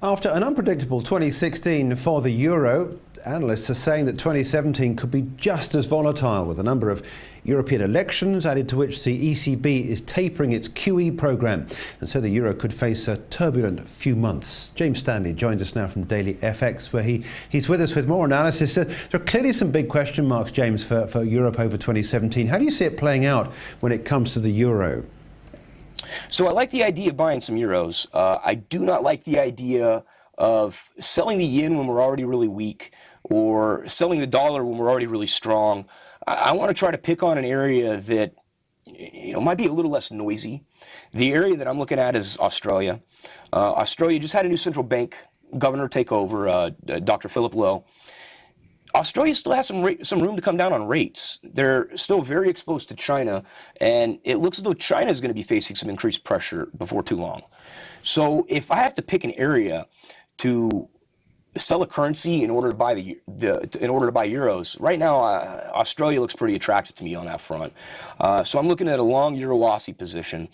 After an unpredictable 2016 for the euro, analysts are saying that 2017 could be just as volatile, with a number of European elections added to which the ECB is tapering its QE programme. And so the euro could face a turbulent few months. James Stanley joins us now from DailyFX, where he's with us with more analysis. There are clearly some big question marks, James, for Europe over 2017. How do you see it playing out when it comes to the euro? So I like the idea of buying some euros. I do not like the idea of selling the yen when we're already really weak, or selling the dollar when we're already really strong. I want to try to pick on an area that might be a little less noisy. The area that I'm looking at is Australia. Australia just had a new central bank governor take over, Dr. Philip Lowe. Australia still has some room to come down on rates. They're still very exposed to China, and it looks as though China is going to be facing some increased pressure before too long. So if I have to pick an area to sell a currency in order to buy euros, right now Australia looks pretty attractive to me on that front. So I'm looking at a long Euro Aussie position,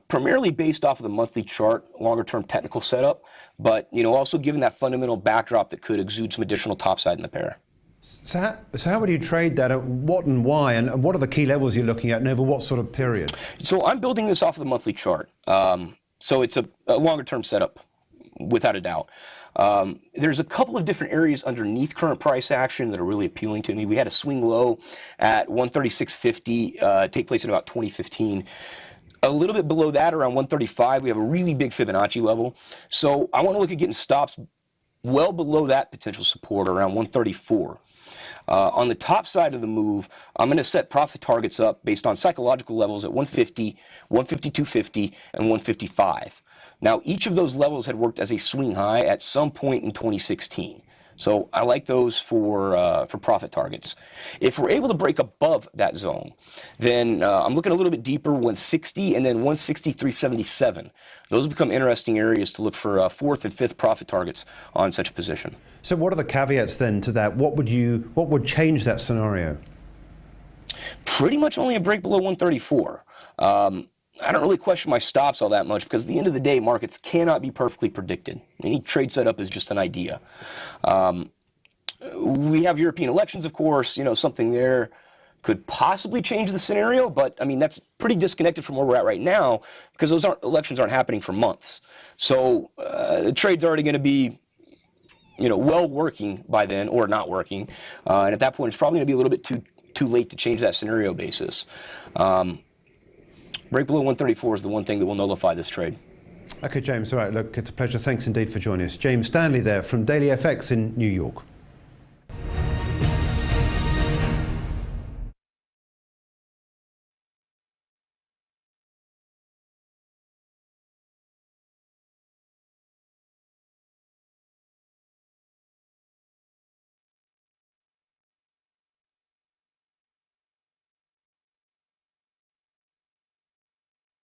primarily based off of the monthly chart, longer term technical setup, but also given that fundamental backdrop that could exude some additional topside in the pair. So how would you trade that? What and why? And what are the key levels you're looking at, and over what sort of period? So I'm building this off of the monthly chart. So it's a longer term setup, without a doubt. There's a couple of different areas underneath current price action that are really appealing to me. We had a swing low at 136.50 take place in about 2015. A little bit below that, around 135, we have a really big Fibonacci level. So I want to look at getting stops well below that potential support, around 134. On the top side of the move, I'm going to set profit targets up based on psychological levels at 150, 152.50, and 155. Now, each of those levels had worked as a swing high at some point in 2016. So I like those for profit targets. If we're able to break above that zone, then I'm looking a little bit deeper, 160 and then 163.77. Those become interesting areas to look for fourth and fifth profit targets on such a position. So what are the caveats then to that? What would change that scenario? Pretty much only a break below 134. I don't really question my stops all that much, because at the end of the day, markets cannot be perfectly predicted. Any trade setup is just an idea. We have European elections, of course. Something there could possibly change the scenario, but I mean, that's pretty disconnected from where we're at right now, because those elections aren't happening for months. So the trade's already going to be well working by then, or not working. And at that point, it's probably going to be a little bit too late to change that scenario basis. Break below 134 is the one thing that will nullify this trade. Okay, James. All right. Look, it's a pleasure. Thanks indeed for joining us. James Stanley there from DailyFX in New York.